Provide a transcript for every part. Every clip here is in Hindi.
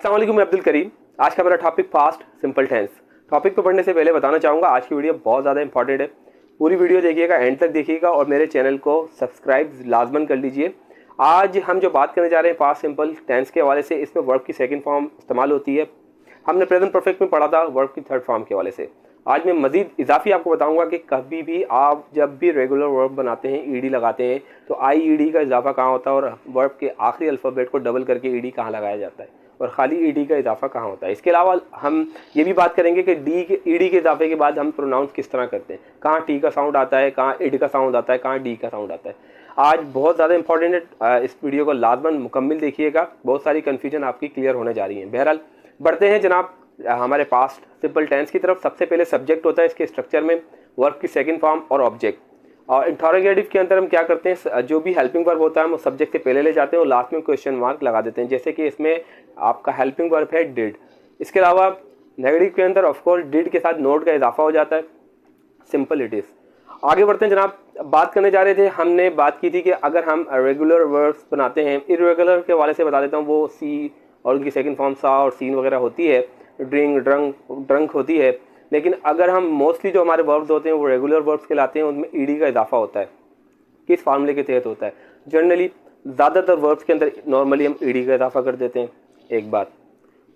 अस्सलाम वालेकुम, मैं अब्दुल करीम। आज का मेरा topic past simple tense. Topic को पढ़ने से पहले बताना चाहूँगा आज की वीडियो बहुत ज़्यादा इंपॉर्टेंट है। पूरी वीडियो देखिएगा, एंड तक देखिएगा और मेरे चैनल को सब्सक्राइब लाजमन कर लीजिए। आज हम जो बात करने जा रहे हैं पास्ट सिंपल टेंस के हवाले से, इसमें वर्ब की सेकंड फॉर्म इस्तेमाल होती है। हमने प्रेजेंट परफेक्ट में पढ़ा था वर्ब की थर्ड फॉर्म के हवाले से। आज मैं मजीद इजाफी आपको बताऊंगा कि कभी भी आप जब भी रेगुलर वर्ब बनाते हैं, ईडी लगाते हैं, तो आई ईडी का इजाफा कहाँ होता है और वर्ब के आखिरी अल्फ़ाबेट को डबल करके ईडी कहाँ लगाया जाता है और खाली ईडी का इजाफा कहाँ होता है। इसके अलावा हम ये भी बात करेंगे कि डी के ईडी के इजाफे के बाद हम प्रोनाउंस किस तरह करते हैं, कहाँ टी का साउंड आता है, कहाँ इड का साउंड आता है, कहाँ डी का साउंड आता है। आज बहुत ज़्यादा इंपॉर्टेंट है, इस वीडियो को लाजमन मुकम्मल देखिएगा, बहुत सारी कन्फ्यूजन आपकी क्लियर होने जा रही है। बहरहाल बढ़ते हैं जनाब हमारे पास्ट सिंपल टेंस की तरफ। सबसे पहले सब्जेक्ट होता है इसके स्ट्रक्चर में, वर्ब की सेकंड फॉर्म और ऑब्जेक्ट। और इंटरोगेटिव के अंदर हम क्या करते हैं, जो भी हेल्पिंग वर्ब होता है हम सब्जेक्ट से पहले ले जाते हैं और लास्ट में क्वेश्चन मार्क लगा देते हैं। जैसे कि इसमें आपका हेल्पिंग वर्ब है डिड। इसके अलावा नेगेटिव के अंदर ऑफकोर्स डिड के साथ नोट का इजाफा हो जाता है, सिंपल इट इज़। आगे बढ़ते हैं जनाब, बात करने जा रहे थे, हमने बात की थी कि अगर हम रेगुलर वर्ब्स बनाते हैं, इरेगुलर के हवाले से बता देता हूँ, वो सी और उनकी सेकंड फॉर्म सा और सीन वगैरह होती है, ड्रिंक ड्रंक होती है। लेकिन अगर हम मोस्टली जो हमारे वर्ब्स होते हैं वो रेगुलर वर्ब्स कहलाते हैं, उनमें ईडी का इजाफा होता है। किस फार्मूले के तहत होता है? जनरली ज़्यादातर वर्ब्स के अंदर नॉर्मली हम ईडी का इजाफा कर देते हैं, एक बात।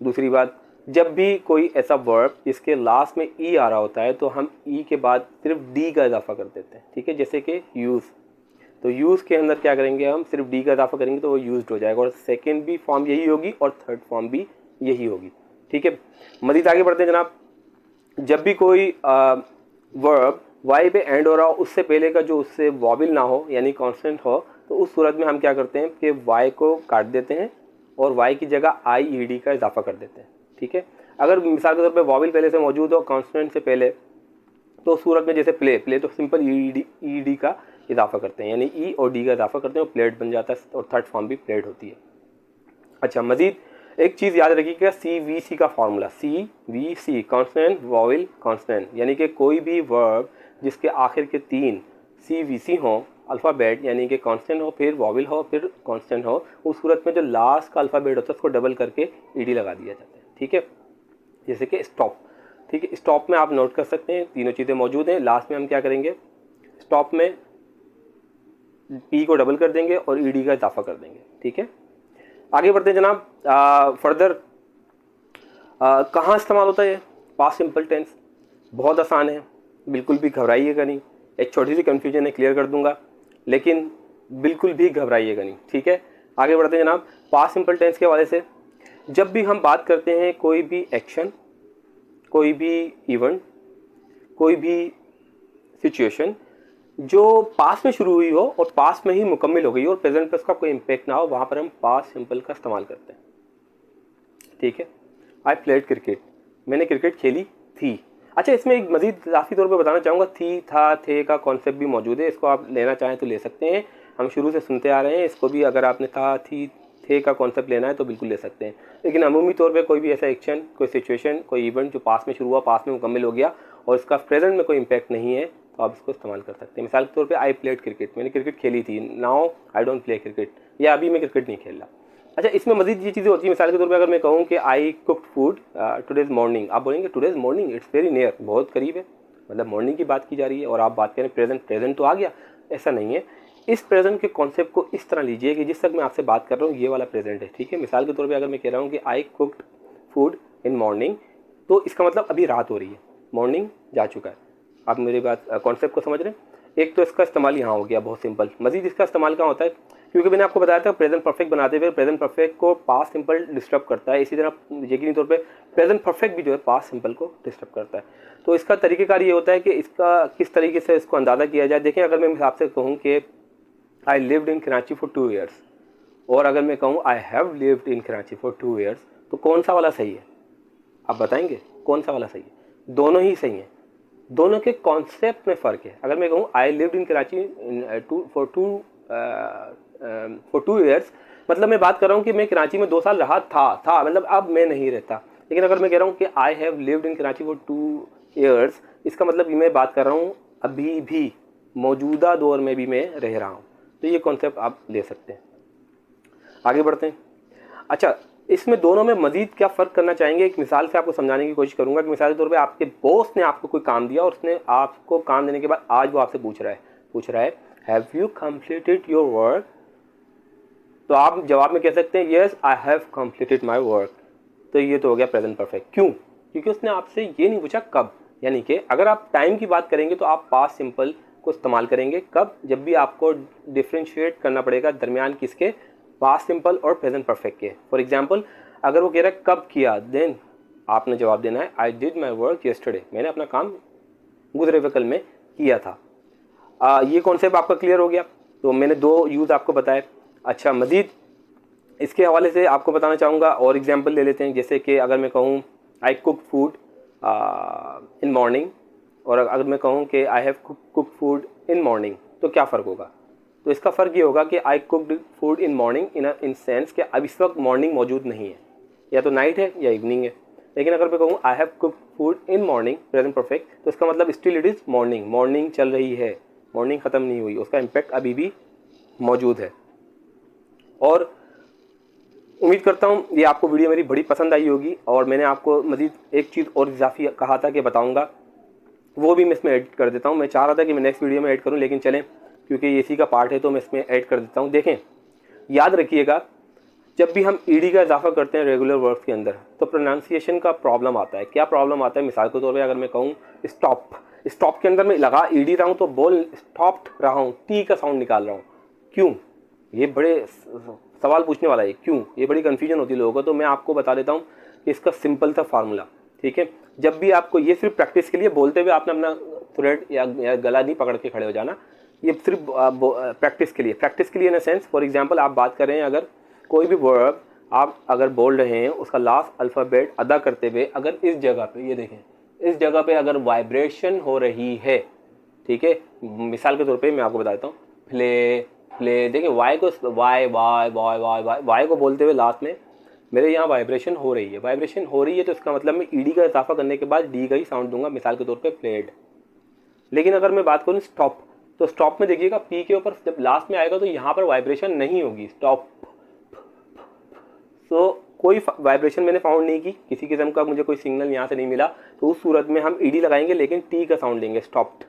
दूसरी बात, जब भी कोई ऐसा वर्ब जिसके लास्ट में ई आ रहा होता है तो हम ई के बाद सिर्फ डी का इजाफा कर देते हैं, ठीक है। जैसे कि यूज़, तो यूज़ के अंदर क्या करेंगे, हम सिर्फ डी का इजाफा करेंगे तो वो यूज्ड हो जाएगा और सेकेंड भी फॉर्म यही होगी और थर्ड फॉर्म भी यही होगी, ठीक है। मज़ीद आगे बढ़ते हैं जनाब, जब भी कोई वर्ब वाई पे एंड हो रहा हो, उससे पहले का जो उससे वॉबिल ना हो यानी कांस्टेंट हो, तो उस सूरत में हम क्या करते हैं कि वाई को काट देते हैं और वाई की जगह आई ई डी का इजाफा कर देते हैं, ठीक है। अगर मिसाल के तौर पे वॉबिल पहले से मौजूद हो कांस्टेंट से पहले, तो उस सूरत में जैसे प्ले तो सिंपल ई डी का इजाफा करते हैं, यानी ई और डी का इजाफा करते हैं और प्लेट बन जाता है और थर्ड फॉर्म भी प्लेट होती है। अच्छा, मजीद एक चीज़ याद रखिएगा, CVC का formula, CVC constant vowel constant, यानी कि कोई भी वर्ब जिसके आखिर के 3 CVC हो अल्फ़ाबेट, यानी कि कांस्टेंट हो फिर वॉवेल हो फिर कांस्टेंट हो, उस सूरत में जो लास्ट का अल्फ़ाबेट होता है उसको डबल करके ईडी लगा दिया जाता है, ठीक है। जैसे कि स्टॉप, ठीक है। स्टॉप में आप नोट कर सकते हैं तीनों चीज़ें मौजूद हैं। लास्ट में हम क्या करेंगे, स्टॉप में पी को डबल कर देंगे और ईडी का इजाफा कर देंगे, ठीक है। आगे बढ़ते हैं जनाब, फर्दर कहाँ इस्तेमाल होता है पास्ट सिंपल टेंस? बहुत आसान है, बिल्कुल भी घबराइएगा नहीं। एक छोटी सी कन्फ्यूजन है, क्लियर कर दूंगा, लेकिन बिल्कुल भी घबराइएगा नहीं, ठीक है। आगे बढ़ते हैं जनाब, पास्ट सिंपल टेंस के हवाले से जब भी हम बात करते हैं कोई भी एक्शन, कोई भी इवेंट, कोई भी सिचुएशन जो पास्ट में शुरू हुई हो और पास्ट में ही मुकम्मल हो गई हो और प्रेजेंट पे उसका कोई इम्पैक्ट ना हो, वहाँ पर हम पास्ट सिंपल का इस्तेमाल करते हैं, ठीक है। आई प्लेड क्रिकेट, मैंने क्रिकेट खेली थी। अच्छा, इसमें एक मजीद इजाफी तौर पे बताना चाहूँगा, थी था थे का कॉन्सेप्ट भी मौजूद है, इसको आप लेना चाहें तो ले सकते हैं, हम शुरू से सुनते आ रहे हैं इसको भी। अगर आपने था थी थे का कॉन्सेप्ट लेना है तो बिल्कुल ले सकते हैं, लेकिन अमूमी तौर पे कोई भी ऐसा एक्शन, कोई सिचुएशन, कोई इवेंट जो पास में शुरू हुआ, पास में मुकम्मल हो गया और इसका प्रेजेंट में कोई इम्पैक्ट नहीं है, तो आप इसको इस्तेमाल कर सकते हैं। मिसाल के तौर पे आई प्लेड क्रिकेट, मैंने क्रिकेट खेली थी, now I don't play cricket, या अभी मैं क्रिकेट नहीं खेल रहा। अच्छा, इसमें मजीद ये चीज़ें होती है, मिसाल के तौर पे अगर मैं कहूँ कि आई कुक्ड फूड टुडेज मॉर्निंग, आप बोलेंगे today's morning, it's very near, बहुत करीब है, मतलब मॉर्निंग की बात की जा रही है और आप बात करें प्रेजेंट तो आ गया, ऐसा नहीं है। इस प्रेजेंट के कॉन्सेप्ट को इस तरह लीजिए कि जिस तक मैं आपसे बात कर रहा हूँ ये वाला प्रेजेंट है, ठीक है। मिसाल के तौर पे अगर मैं कह रहा हूँ कि आई कुक्ड फूड इन मॉर्निंग, तो इसका मतलब अभी रात हो रही है, मॉर्निंग जा चुका है। आप मेरी बात कॉन्सेप्ट को समझ रहे हैं? एक तो इसका इस्तेमाल यहाँ हो गया, बहुत सिंपल। मजीद इसका इस्तेमाल कहाँ होता है, क्योंकि मैंने आपको बताया था प्रेजेंट परफेक्ट बनाते हुए प्रेजेंट परफेक्ट को पास्ट सिंपल डिस्टर्ब करता है, इसी तरह यकीनी तौर पे प्रेजेंट परफेक्ट भी जो है पास्ट सिंपल को डिस्टर्ब करता है। तो इसका तरीक़ेकार ये होता है कि इसका किस तरीके से इसको अंदाज़ा किया जाए। देखें, अगर मैं आपसे कहूँ कि I lived in Karachi for 2 years और अगर मैं कहूँ I have lived in Karachi for 2 years, तो कौन सा वाला सही है? आप बताएंगे कौन सा वाला सही है? दोनों ही सही हैं, दोनों के कॉन्सेप्ट में फ़र्क है। अगर मैं कहूँ I lived in Karachi for 2 years, मतलब मैं बात कर रहा हूँ कि मैं कराची में 2 साल रहा था, मतलब अब मैं नहीं रहता। लेकिन अगर मैं कह रहा हूँ कि I have lived in Karachi for 2 years, इसका मतलब मैं बात कर रहा हूँ अभी भी मौजूदा दौर में भी मैं रह रहा हूँ। तो ये कॉन्सेप्ट आप ले सकते हैं। आगे बढ़ते हैं। अच्छा, इसमें दोनों में मजीद क्या फ़र्क करना चाहेंगे, एक मिसाल से आपको समझाने की कोशिश करूँगा कि मिसाल के तौर पे आपके बॉस ने आपको कोई काम दिया और उसने आपको काम देने के बाद आज वो आपसे पूछ रहा है have you completed your work, तो आप जवाब में कह सकते हैं yes I have completed my work. तो ये तो हो गया प्रेजेंट परफेक्ट। क्यों? क्योंकि उसने आपसे ये नहीं पूछा कब, यानी कि अगर आप टाइम की बात करेंगे तो आप पास्ट सिंपल को इस्तेमाल करेंगे कब, जब भी आपको डिफ्रेंशिएट करना पड़ेगा दरमियान किसके, पास्ट सिंपल और प्रेजेंट परफेक्ट के। फॉर एग्जांपल अगर वो कह रहा है कब किया, देन आपने जवाब देना है I did my work yesterday, मैंने अपना काम गुजरे हुए कल में किया था। ये कॉन्सेप्ट आपका क्लियर हो गया। तो मैंने 2 यूज़ आपको बताए। अच्छा, मज़ीद इसके हवाले से आपको बताना चाहूँगा और एग्जांपल ले लेते हैं। जैसे कि अगर मैं कहूँ I cook food in morning, और अगर मैं कहूँ कि I have cook food in morning, तो क्या फ़र्क होगा? तो इसका फ़र्क ये होगा कि I cooked food in morning in sense कि अब इस वक्त मॉर्निंग मौजूद नहीं है, या तो नाइट है या इवनिंग है। लेकिन अगर मैं कहूँ I have cook food in morning present perfect, तो इसका मतलब still it is morning, morning चल रही है, मॉर्निंग ख़त्म नहीं हुई, उसका इम्पैक्ट अभी भी मौजूद है। और उम्मीद करता हूँ ये आपको वीडियो मेरी बड़ी पसंद आई होगी, और मैंने आपको मज़ीद एक चीज़ और इजाफी कहा था कि बताऊँगा, वो भी मैं इसमें ऐड कर देता हूँ। मैं चाह रहा था कि मैं नेक्स्ट वीडियो में ऐड करूँ, लेकिन चलें क्योंकि ये इसी का पार्ट है तो मैं इसमें ऐड कर देता हूँ। देखें, याद रखिएगा जब भी हम ईडी का इजाफा करते हैं रेगुलर वर्ड्स के अंदर तो प्रोनाउंसिएशन का प्रॉब्लम आता है। क्या प्रॉब्लम आता है? मिसाल के तौर पर अगर मैं कहूँ स्टॉप, स्टॉप के अंदर मैं लगा ईडी रहा हूँ तो बोल स्टॉप्ड रहा हूँ, टी का साउंड निकाल रहा हूँ। क्यों? ये बड़े सवाल पूछने वाला है, क्यों? ये बड़ी कन्फ्यूजन होती है लोगों को। तो मैं आपको बता देता हूँ कि इसका सिंपल सा फार्मूला, ठीक है। जब भी आपको, ये सिर्फ प्रैक्टिस के लिए, बोलते हुए आपने अपना थ्रोट या गला नहीं पकड़ के खड़े हो जाना, ये सिर्फ प्रैक्टिस के लिए इन अ सेंस। फॉर एग्जांपल आप बात कर रहे हैं, अगर कोई भी वर्ब आप अगर बोल रहे हैं उसका लास्ट अल्फ़ाबेट अदा करते हुए अगर इस जगह पे, ये देखें, इस जगह पे अगर वाइब्रेशन हो रही है, ठीक है। मिसाल के तौर पे मैं आपको बताता हूँ प्ले, देखिए वाई को वाई को बोलते हुए लास्ट में मेरे यहाँ वाइब्रेशन हो रही है, तो इसका मतलब मैं ईडी का इजाफा करने के बाद डी का ही साउंड दूंगा, मिसाल के तौर पे प्लेड। लेकिन अगर मैं बात करूँ स्टॉप, तो स्टॉप में देखिएगा पी के ऊपर जब लास्ट में आएगा तो यहाँ पर वाइब्रेशन नहीं होगी, स्टॉप। तो कोई वाइब्रेशन मैंने फाउंड नहीं की, किसी किस्म का मुझे कोई सिग्नल यहाँ से नहीं मिला, तो उस सूरत में हम ईडी लगाएंगे लेकिन टी का साउंड लेंगे, स्टॉप्ड,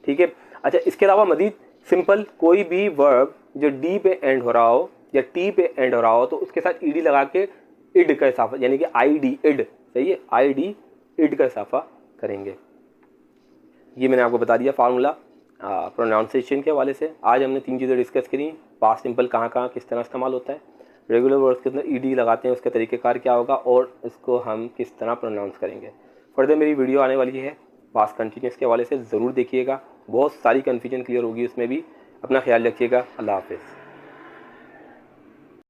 ठीक है। अच्छा, इसके अलावा मजीद सिंपल कोई भी वर्ब जो डी पे एंड हो रहा हो या टी पे एंड हो रहा हो तो उसके साथ ईडी लगा के इड का इजाफा, यानी कि आई डी इड, सही है, आई डी इड का इजाफा करेंगे। ये मैंने आपको बता दिया फार्मूला प्रोनाउंसिएशन के हवाले से। आज हमने 3 चीज़ें डिस्कस करी, पास्ट सिंपल कहाँ किस तरह इस्तेमाल होता है, रेगुलर वर्ड्स के अंदर ईडी लगाते हैं उसका तरीक़ेकार क्या होगा, और इसको हम किस तरह प्रोनाउंस करेंगे। फर्दर मेरी वीडियो आने वाली है पास्ट कंटिन्यूस के हवाले से, ज़रूर देखिएगा, बहुत सारी कन्फ्यूजन क्लियर होगी उसमें भी। अपना ख्याल रखिएगा, अल्लाह हाफ़िज़।